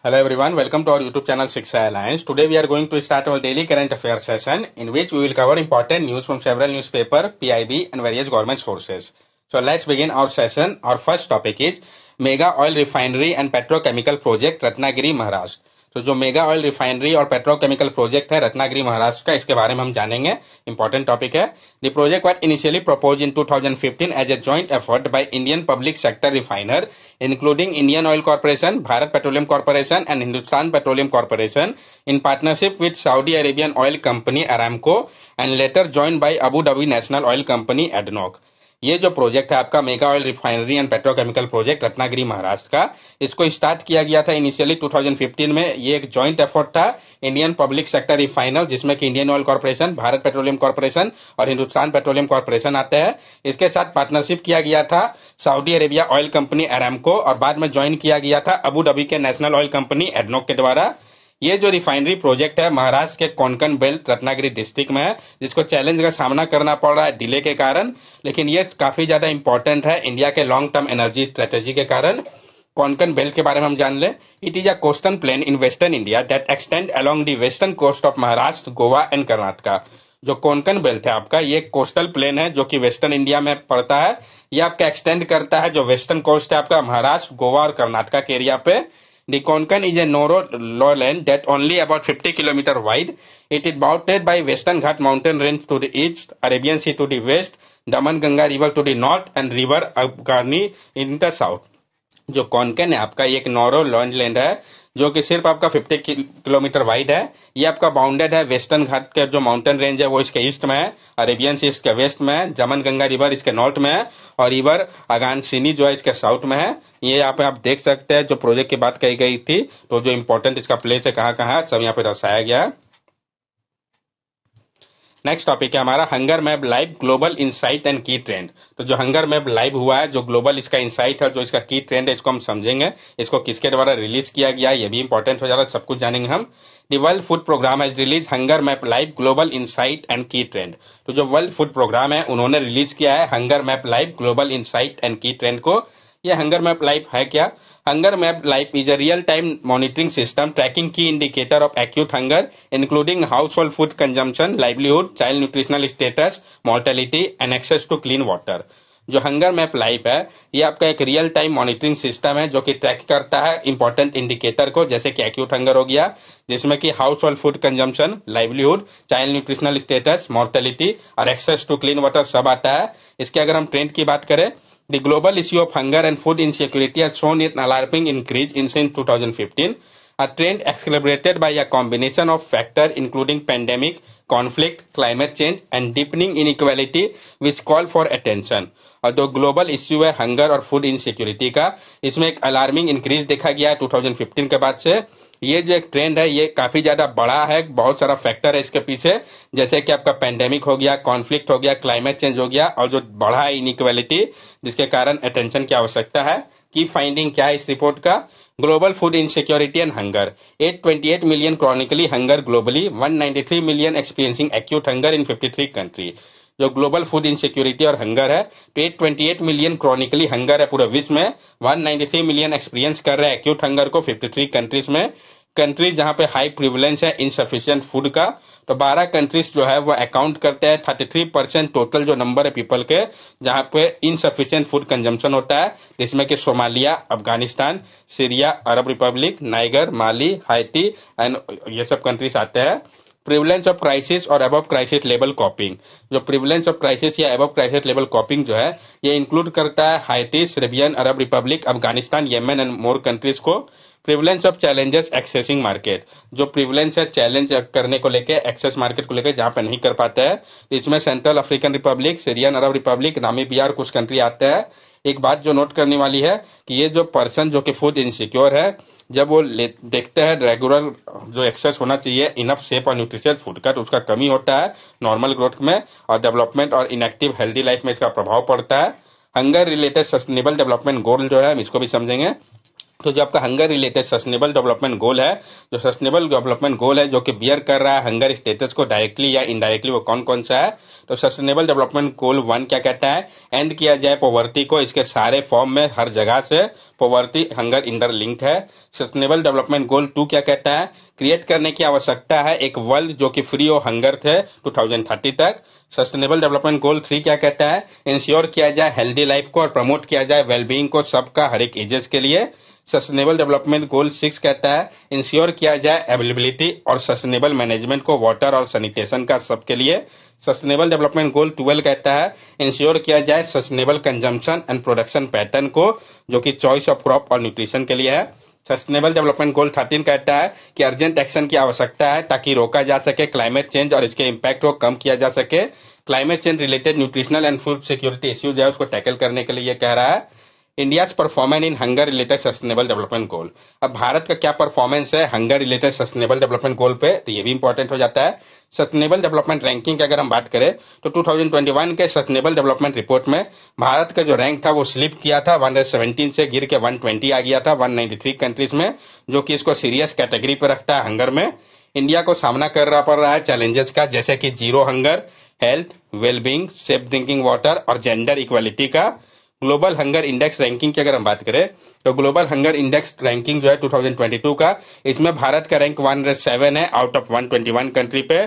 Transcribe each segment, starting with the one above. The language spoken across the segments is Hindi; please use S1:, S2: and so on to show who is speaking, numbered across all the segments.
S1: Hello everyone, welcome to our YouTube channel Shiksha Alliance. Today we are going to start our daily current affairs session in which we will cover important news from several newspaper, PIB and various government sources. So let's begin our session. Our first topic is Mega Oil Refinery and Petrochemical Project Ratnagiri Maharashtra. तो जो मेगा ऑयल रिफाइनरी और पेट्रोकेमिकल प्रोजेक्ट है रत्नागिरी महाराष्ट्र का, इसके बारे में हम जानेंगे. इंपॉर्टेंट टॉपिक है. The project was initially proposed in 2015 as a joint effort by Indian public sector refiner including Indian Oil Corporation, Bharat Petroleum Corporation and Hindustan Petroleum Corporation in partnership with Saudi Arabian Oil Company Aramco and later joined by Abu Dhabi National Oil Company ADNOC. ये जो प्रोजेक्ट है आपका mega oil refinery and petrochemical project Ratnagiri Maharashtra का, इसको स्टार्ट किया गया था इनिशियली 2015 में. ये एक जॉइंट एफर्ट था इंडियन पब्लिक सेक्टर रिफाइनर, जिसमें कि Indian oil corporation, Bharat petroleum corporation और हिंदुस्तान पेट्रोलियम कॉर्पोरेशन आते हैं. इसके साथ पार्टनरशिप किया गया था Saudi Arabia oil company Aramco और बाद में ज्वाइन किया गया था अबू धाबी के नेशनल ऑयल कंपनी एडनॉक के द्वारा. ये जो रिफाइनरी प्रोजेक्ट है महाराष्ट्र के कोंकण बेल्ट रत्नागिरी डिस्ट्रिक्ट में है, जिसको चैलेंज का सामना करना पड़ रहा है डिले के कारण, लेकिन ये काफी ज्यादा इंपॉर्टेंट है इंडिया के लॉन्ग टर्म एनर्जी स्ट्रेटेजी के कारण. कोंकण बेल्ट के बारे में हम जान ले. It is a coastal plain in western India that extend along the western coast of Maharashtra, Goa and Karnataka. जो कोंकण बेल्ट है आपका, ये कोस्टल प्लेन है जो कि वेस्टर्न इंडिया में पड़ता है. ये आपका एक्सटेंड करता है जो वेस्टर्न कोस्ट है आपका महाराष्ट्र, गोवा और कर्नाटका के एरिया पे. The Konkan is a narrow lowland that only about 50 km wide. It is bounded by Western Ghat mountain range to the east, Arabian Sea to the west, Daman Ganga river to the north and river Afghani in the south. जो कोंकण है आपका ये एक नॉरो लैंड है जो कि सिर्फ आपका 50 किलोमीटर वाइड है. ये आपका बाउंडेड है वेस्टर्न घाट के जो माउंटेन रेंज है वो इसके ईस्ट में है, अरेबियन सी इसके वेस्ट में है, जमन गंगा रिवर इसके नॉर्थ में है और रिवर अगानसिनी जो है इसके साउथ में है. ये यहाँ पे आप देख सकते हैं जो प्रोजेक्ट की बात कही गई थी, तो जो इंपॉर्टेंट इसका प्लेस है कहाँ कहाँ सब यहाँ पे दर्शाया गया है. नेक्स्ट टॉपिक है हमारा hunger map live global insight and key trend. तो जो हंगर मैप लाइव हुआ है, जो ग्लोबल इसका इनसाइट है, जो इसका की ट्रेंड है, इसको हम समझेंगे. इसको किसके द्वारा रिलीज किया गया है ये भी इंपॉर्टेंट हो जा रहा है, सब कुछ जानेंगे हम. The World Food Programme has release hunger map live global insight and key trend. तो जो वर्ल्ड फूड प्रोग्राम है उन्होंने रिलीज किया है hunger map live global insight and key trend को. ये हंगर मैप लाइव है क्या? Hunger Map Life is a real-time monitoring system tracking key indicator of acute hunger, including household food consumption, livelihood, child nutritional status, mortality, and access to clean water. जो हंगर मैप लाइफ है ये आपका एक रियल टाइम मॉनिटरिंग सिस्टम है जो कि ट्रैक करता है इंपॉर्टेंट इंडिकेटर को, जैसे कि एक्यूट हंगर हो गया, जिसमें कि house hold food consumption, livelihood, child nutritional status, mortality और एक्सेस टू क्लीन वाटर सब आता है. इसके अगर हम ट्रेंड की बात करें, the global issue of hunger and food insecurity has shown an alarming increase since 2015, a trend accelerated by a combination of factors including pandemic, conflict, climate change and deepening inequality which call for attention. और जो ग्लोबल इश्यू है हंगर और फूड इनसिक्योरिटी का, इसमें एक अलार्मिंग इंक्रीज देखा गया है 2015 के बाद से. ये जो एक ट्रेंड है ये काफी ज्यादा बड़ा है, बहुत सारा फैक्टर है इसके पीछे, जैसे कि आपका पेंडेमिक हो गया, कॉन्फ्लिक्ट हो गया, क्लाइमेट चेंज हो गया और जो बढ़ा है इनइक्वालिटी, जिसके कारण अटेंशन की आवश्यकता है. की फाइंडिंग क्या है इस रिपोर्ट का? Global food insecurity and hunger. 828 million chronically hunger globally, 193 million experiencing acute hunger in 53 country. जो ग्लोबल फूड इनसिक्योरिटी और हंगर है, तो 828 मिलियन क्रॉनिकली हंगर है पूरे विश्व में, 193 मिलियन एक्सपीरियंस कर रहे हैं एक्यूट हंगर को 53 कंट्रीज में. कंट्रीज जहां पे हाई प्रिविलेंस है इनसफिशिएंट फूड का, तो 12 कंट्रीज जो है वो अकाउंट करते हैं 33% टोटल जो नंबर है पीपल के, जहां पे इनसफिशिएंट फूड कंजम्पशन होता है, जिसमें कि Somalia, Afghanistan, Syria, Arab Republic, Niger, Mali, Haiti and ये सब कंट्रीज आते हैं. प्रिविलेंस ऑफ क्राइसिस और अबव क्राइसिस लेवल कॉपिंग. जो प्रिविलेंस ऑफ क्राइसिस या अबव क्राइसिस लेवल कॉपिंग जो है ये इंक्लूड करता है Haiti, Serbian, Arab Republic, Afghanistan, Yemen and more countries को. Prevalence of challenges accessing market. जो प्रिविलेंस है चैलेंज करने को लेके, एक्सेस मार्केट को लेके जहां पे नहीं कर पाते हैं, इसमें central African Republic, Syrian Arab Republic, Namibia और कुछ कंट्री आते हैं. एक बात जो नोट करने वाली है कि ये जो पर्सन जो कि फूड इनसिक्योर है, जब वो देखते हैं रेगुलर जो एक्सेस होना चाहिए इनफ सेफ और न्यूट्रिशियस फूड का, तो उसका कमी होता है नॉर्मल ग्रोथ में और डेवलपमेंट और इनएक्टिव हेल्दी लाइफ में इसका प्रभाव पड़ता है. Hunger related sustainable development goal जो है हम इसको भी समझेंगे. तो जो आपका hunger related sustainable development goal है, जो सस्टेनेबल डेवलपमेंट गोल है जो कि बियर कर रहा है हंगर स्टेटस को डायरेक्टली या इनडायरेक्टली, वो कौन कौन सा है? तो सस्टेनेबल डेवलपमेंट गोल 1 क्या कहता है? एंड किया जाए पॉवर्टी को, इसके सारे फॉर्म में हर जगह से पॉवर्टी हंगर इंटरलिंक्ड है। सस्टेनेबल डेवलपमेंट गोल 2 क्या कहता है? क्रिएट करने की आवश्यकता है एक वर्ल्ड जो कि फ्री ऑफ हंगर थे 2030 तक। सस्टेनेबल डेवलपमेंट गोल 3 क्या कहता है? इंश्योर किया जाए हेल्दी लाइफ को और प्रमोट किया जाए वेलबींग को सबका, हर एक एजेस के लिए। सस्टेनेबल डेवलपमेंट गोल 6 कहता है इंश्योर किया जाए अवेलेबिलिटी और सस्टेनेबल मैनेजमेंट को वाटर और सैनिटेशन का सबके लिए। सस्टेनेबल डेवलपमेंट गोल 12 कहता है इंश्योर किया जाए sustainable consumption and production pattern को, जो कि चॉइस ऑफ क्रॉप और न्यूट्रिशन के लिए है। सस्टेनेबल डेवलपमेंट गोल 13 कहता है कि अर्जेंट एक्शन की आवश्यकता है ताकि रोका जा सके क्लाइमेट चेंज और इसके इम्पैक्ट को कम किया जा सके। Climate change related nutritional and food security issues है उसको टैकल करने के लिए ये कह रहा है। India's performance in hunger related sustainable development goal, अब भारत का क्या परफॉर्मेंस है hunger related sustainable development goal पे, तो ये भी इंपॉर्टेंट हो जाता है। सस्टेनेबल डेवलपमेंट रैंकिंग की अगर हम बात करें तो 2021 के सस्टेनेबल डेवलपमेंट रिपोर्ट में भारत का जो रैंक था वो स्लिप किया था, 117 से गिर के 120 आ गया था 193 कंट्रीज में, जो कि इसको सीरियस कैटेगरी पे रखता है हंगर में। इंडिया को सामना करना पड़ रहा है चैलेंजेस का, जैसे कि zero hunger, health, wellbeing, safe drinking water और जेंडर इक्वालिटी का। ग्लोबल हंगर इंडेक्स रैंकिंग की अगर हम बात करें तो ग्लोबल हंगर इंडेक्स रैंकिंग जो है 2022 का, इसमें भारत का रैंक 107 है आउट ऑफ 121 कंट्री पे।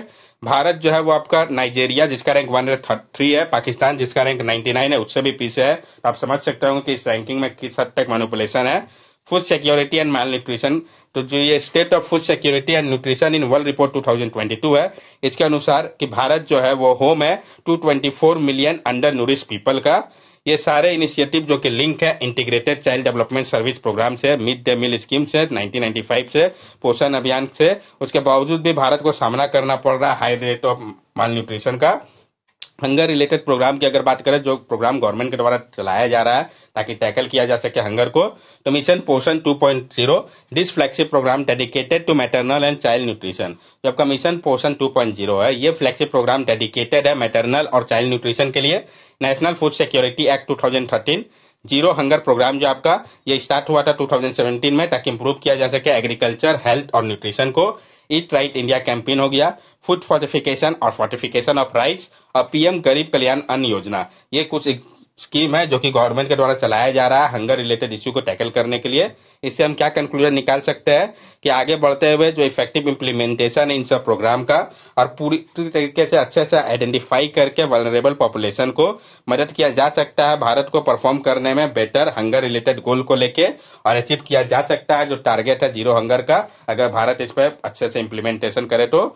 S1: भारत जो है वो आपका नाइजीरिया जिसका रैंक 103 है, पाकिस्तान जिसका रैंक 99 है उससे भी पीछे है। तो आप समझ सकते हो कि इस रैंकिंग में किस हद तक मैनिपुलेशन है। Food security and mall nutrition, तो जो ये state of food security and nutrition in world report 2022 है, इसके अनुसार कि भारत जो है वो होम है 224 मिलियन अंडर नूरिश पीपल का। ये सारे इनिशिएटिव जो कि लिंक है integrated child development service programme से, मिड डे मील स्कीम से 1995 से, पोषण अभियान से, उसके बावजूद भी भारत को सामना करना पड़ रहा है high rate of mall nutrition का। हंगर रिलेटेड प्रोग्राम की अगर बात करें, जो प्रोग्राम गवर्नमेंट के द्वारा चलाया जा रहा है ताकि टैकल किया जा सके हंगर को, तो mission Poshan 2.0 this flagship programme dedicated to maternal and child nutrition. जो आपका मिशन पोषण 2.0 है, ये फ्लैगशिप प्रोग्राम डेडिकेटेड है मैटरनल और चाइल्ड न्यूट्रिशन के लिए। National food security act 2013 zero hunger programme जो आपका ये स्टार्ट हुआ था 2017 में ताकि इंप्रूव किया जा सके एग्रीकल्चर, हेल्थ और न्यूट्रिशन को। ईट राइट इंडिया कैंपेन हो गया, फूड फोर्टिफिकेशन और फोर्टिफिकेशन ऑफ राइट्स, और पीएम गरीब कल्याण अन्न योजना, ये कुछ स्कीम है जो कि गवर्नमेंट के द्वारा चलाया जा रहा है हंगर रिलेटेड इश्यू को टैकल करने के लिए। इससे हम क्या कंक्लूजन निकाल सकते हैं कि आगे बढ़ते हुए जो इफेक्टिव इंप्लीमेंटेशन है इन सब प्रोग्राम का और पूरी तरीके से अच्छे से आइडेंटिफाई करके वल्नरेबल पॉपुलेशन को मदद किया जा सकता है भारत को परफॉर्म करने में बेटर हंगर रिलेटेड गोल को लेके, और अचीव किया जा सकता है जो टारगेट है जीरो हंगर का, अगर भारत इस पर अच्छे से इंप्लीमेंटेशन करे तो।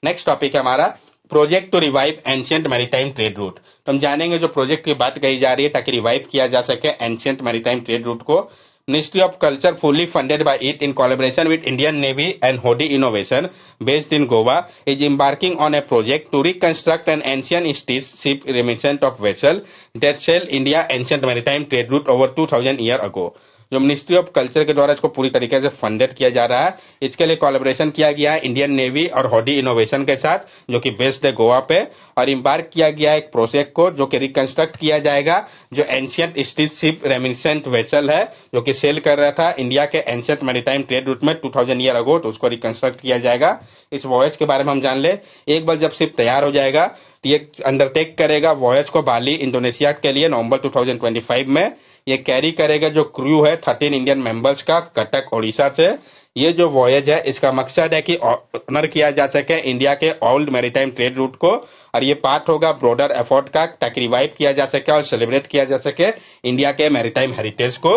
S1: नेक्स्ट टॉपिक है हमारा project to revive ancient maritime trade route. तो हम जानेंगे जो प्रोजेक्ट की बात कही जा रही है ताकि रिवाइव किया जा सके एंशिएंट मैरीटाइम ट्रेड रूट को। Ministry of culture fully funded by it in collaboration with Indian Navy and Hodi Innovation based in Goa is embarking on a project to reconstruct an ancient ship reminiscent of vessel that sailed India ancient maritime trade route over 2000 years ago। जो मिनिस्ट्री ऑफ कल्चर के द्वारा इसको पूरी तरीके से फंडेड किया जा रहा है, इसके लिए कोलैबोरेशन किया गया है इंडियन नेवी और हॉडी इनोवेशन के साथ जो कि बेस्ड है गोवा पे, और इम्बार्क किया गया एक प्रोजेक्ट को जो कि रिकंस्ट्रक्ट किया जाएगा जो एंशियंट शिप रेमिनिसेंट वेसल है जो कि सेल कर रहा था इंडिया के एंशियंट मैरीटाइम ट्रेड रूट में 2000 ईयर अगो, तो उसको रिकंस्ट्रक्ट किया जाएगा। इस वॉयज के बारे में हम जान ले, एक बार जब शिप तैयार हो जाएगा तो ये अंडरटेक करेगा वॉयज को बाली इंडोनेशिया के लिए नवंबर 2025 में। ये कैरी करेगा जो क्रू है 13 इंडियन मेंबर्स का कटक ओडिशा से। ये जो वॉयज है इसका मकसद है कि ऑनर किया जा सके इंडिया के ओल्ड मैरीटाइम ट्रेड रूट को, और ये पार्ट होगा ब्रॉडर एफर्ट का ताकि रिवाइव किया जा सके और सेलिब्रेट किया जा सके इंडिया के मैरीटाइम हेरिटेज को।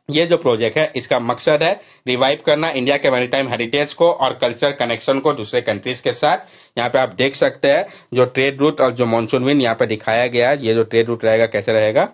S1: ये जो प्रोजेक्ट है इसका मकसद है रिवाइव करना इंडिया के मैरीटाइम हेरिटेज को और कल्चर कनेक्शन को दूसरे कंट्रीज के साथ। यहाँ पे आप देख सकते हैं जो ट्रेड रूट और जो मॉनसून विंड यहाँ पे दिखाया गया है, ये जो ट्रेड रूट रहेगा कैसे रहेगा।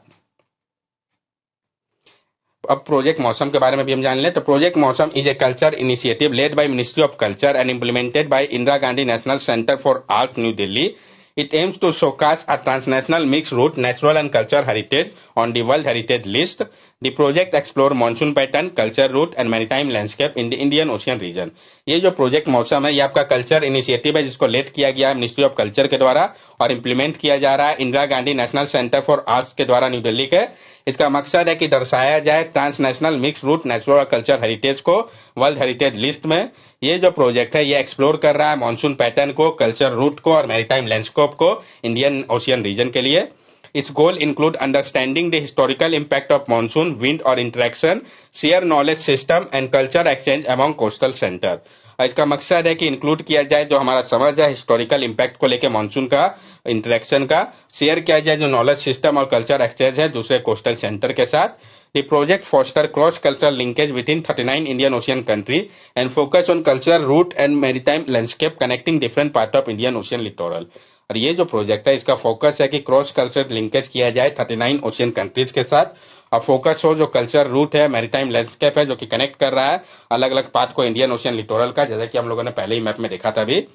S1: अब प्रोजेक्ट मौसम के बारे में भी हम जान लें, तो प्रोजेक्ट मौसम is a culture initiative led by ministry of culture and implemented by Indira Gandhi national centre for art new Delhi. It aims to showcase a transnational mixed root, natural and cultural heritage on the World Heritage List. The project explore monsoon pattern, culture route and maritime landscape in the Indian Ocean region. ये जो प्रोजेक्ट मौसम है ये आपका कल्चर इनिशिएटिव है जिसको लेड किया गया है मिनिस्ट्री ऑफ कल्चर के द्वारा और इम्प्लीमेंट किया जा रहा है Indira Gandhi national centre for arts के द्वारा न्यू दिल्ली के। इसका मकसद है कि दर्शाया जाए transnational mix route natural culture heritage को वर्ल्ड हेरिटेज लिस्ट में। ये जो प्रोजेक्ट है ये एक्सप्लोर कर रहा है मानसून पैटर्न को, कल्चर रूट को और मैरीटाइम लैंडस्केप को इंडियन ओशियन रीजन के लिए। Its goal include understanding the historical impact of monsoon, wind or interaction, share knowledge system and culture exchange among coastal center. इसका मकसद है कि इंक्लूड किया जाए जो हमारा समझ है हिस्टोरिकल इम्पैक्ट को लेके मानसून का, इंटरेक्शन का, शेयर किया जाए जो नॉलेज सिस्टम और कल्चर एक्सचेंज है दूसरे कोस्टल सेंटर के साथ। The project foster cross-cultural linkage within 39 Indian Ocean country and focus on culture, route and maritime landscape connecting different part of Indian Ocean littoral. और ये जो प्रोजेक्ट है इसका फोकस है कि क्रॉस कल्चर लिंकेज किया जाए 39 ओशियन कंट्रीज के साथ और फोकस हो जो कल्चर रूट है, मैरीटाइम लैंडस्केप है जो कि कनेक्ट कर रहा है अलग अलग पार्ट को इंडियन ओशियन लिटोरल का, जैसा कि हम लोगों ने पहले ही मैप में देखा था अभी।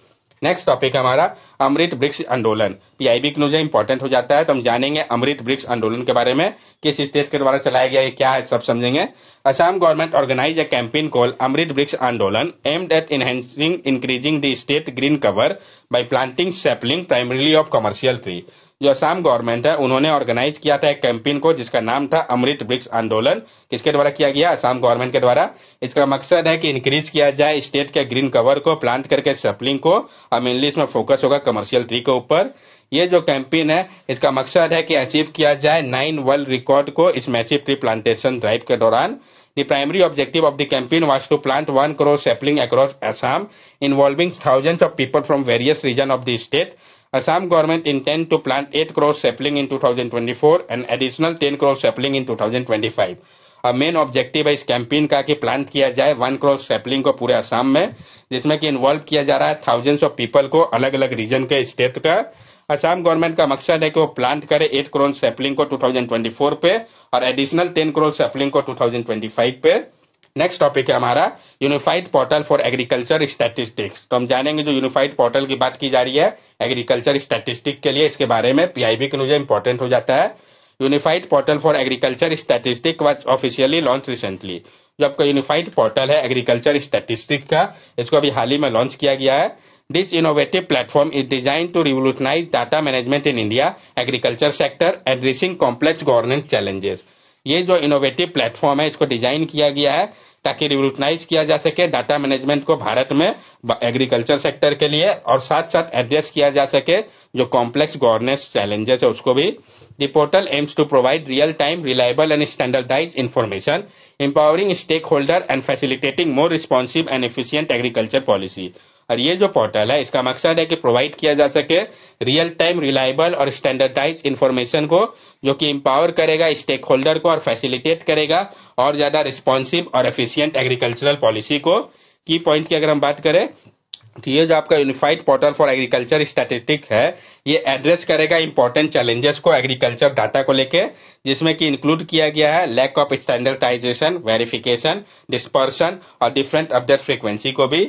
S1: नेक्स्ट टॉपिक हमारा अमृत वृक्ष आंदोलन। पीआईबी के मुझे इंपॉर्टेंट हो जाता है तो हम जानेंगे अमृत वृक्ष आंदोलन के बारे में, किस स्टेट के द्वारा चलाया गया है, क्या है, सब समझेंगे। Assam government organized a campaign called Amrit Vriksh Andolan aimed at increasing the state green cover by planting sapling primarily of commercial tree. जो असम गवर्नमेंट है उन्होंने ऑर्गेनाइज किया था एक कैंपेन को जिसका नाम था अमृत वृक्ष आंदोलन। किसके द्वारा किया गया? असम गवर्नमेंट के द्वारा। इसका मकसद है कि इंक्रीज किया जाए स्टेट के ग्रीन कवर को प्लांट करके सैपलिंग को और मेनली इसमें फोकस होगा कमर्शियल ट्री के ऊपर। ये जो कैंपेन है इसका मकसद है कि अचीव किया जाए 9 वर्ल्ड रिकॉर्ड को इस मैसिव ट्री प्लांटेशन ड्राइव के दौरान। The primary objective of the campaign was to plant 1 crore sapling across Assam, involving thousands of people from various regions of the state. Assam government intend to plant 8 crore sapling in 2024 and additional 10 crore sapling in 2025. अब मेन ऑब्जेक्टिव है इस कैंपेन का कि प्लांट किया जाए 1 करोड़ सैपलिंग को पूरे असम में, जिसमें कि इन्वॉल्व किया जा रहा है थाउजेंड्स ऑफ पीपल को अलग अलग रीजन के स्टेट का। असम गवर्नमेंट का मकसद है कि वो प्लांट करे 8 करोड़ सैपलिंग को 2024 पे और एडिशनल 10 करोड़ सैपलिंग को 2025 पे। नेक्स्ट टॉपिक है हमारा unified portal for agriculture statistics. तो हम जानेंगे जो यूनिफाइड पोर्टल की बात की जा रही है एग्रीकल्चर स्टैटिस्टिक के लिए, इसके बारे में पीआईबी के न्यूज इंपॉर्टेंट हो जाता है। Unified portal for agriculture statistic was officially launch recently. जो आपका यूनिफाइड पोर्टल है एग्रीकल्चर स्टैटिस्टिक का, इसको अभी हाल ही में लॉन्च किया गया है। This innovative platform is designed to revolutionize data management in India agriculture sector, addressing complex governance challenges. ये जो इनोवेटिव प्लेटफॉर्म है इसको डिजाइन किया गया है ताकि रिवोल्यूशनाइज किया जा सके डाटा मैनेजमेंट को भारत में एग्रीकल्चर सेक्टर के लिए और साथ साथ एड्रेस किया जा सके जो कॉम्प्लेक्स गवर्नेंस चैलेंजेस है उसको भी। The portal aims to provide real-time, reliable and standardized information, empowering stakeholder and facilitating more responsive and efficient agriculture policy. और ये जो पोर्टल है इसका मकसद है कि प्रोवाइड किया जा सके रियल टाइम, रिलायबल और स्टैंडर्डाइज इंफॉर्मेशन को जो कि एम्पावर करेगा स्टेक होल्डर को और फैसिलिटेट करेगा और ज्यादा रिस्पॉन्सिव और एफिशिएंट एग्रीकल्चरल पॉलिसी को। की पॉइंट की अगर हम बात करें तो ये जो आपका unified portal for agriculture statistic है ये एड्रेस करेगा इंपॉर्टेंट चैलेंजेस को एग्रीकल्चर डाटा को लेके, जिसमें कि इंक्लूड किया गया है lack of standardisation, verification, dispersion और डिफरेंट अपडेट फ्रीक्वेंसी को भी।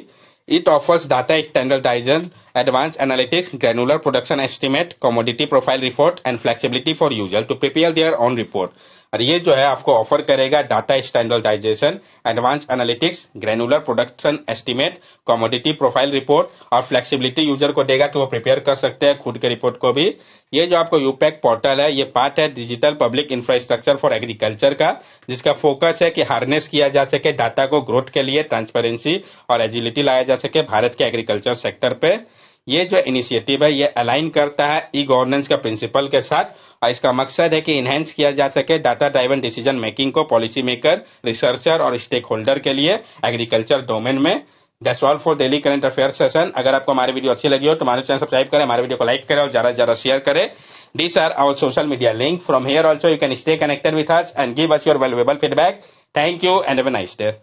S1: It offers data standardization, advanced analytics, granular production estimate, commodity profile report and flexibility for user to prepare their own report. और ये जो है आपको ऑफर करेगा data standardisation, advance analytics, granular production estimate, commodity profile report और फ्लेक्सिबिलिटी यूजर को देगा कि वो प्रिपेयर कर सकते हैं खुद के रिपोर्ट को भी। ये जो आपको यूपैक पोर्टल है ये पार्ट है digital public infrastructure for agriculture का, जिसका फोकस है कि हार्नेस किया जा सके डाटा को ग्रोथ के लिए, ट्रांसपेरेंसी और एजिलिटी लाया जा सके भारत के एग्रीकल्चर सेक्टर पे। ये जो इनिशिएटिव है ये अलाइन करता है ई गवर्नेंस का प्रिंसिपल के साथ और इसका मकसद है कि इनहेंस किया जा सके डाटा ड्राइवन डिसीजन मेकिंग को पॉलिसी मेकर, रिसर्चर और स्टेक होल्डर के लिए एग्रीकल्चर डोमेन में। That's all for daily current affair session. अगर आपको हमारी वीडियो अच्छी लगी हो तो हमारे चैनल सब्सक्राइब करें, हमारे वीडियो को लाइक करें और ज्यादा से ज्यादा शेयर करें। These are our social media link. From here also you can stay connected with us and give us your valuable feedback. Thank you and have a nice day.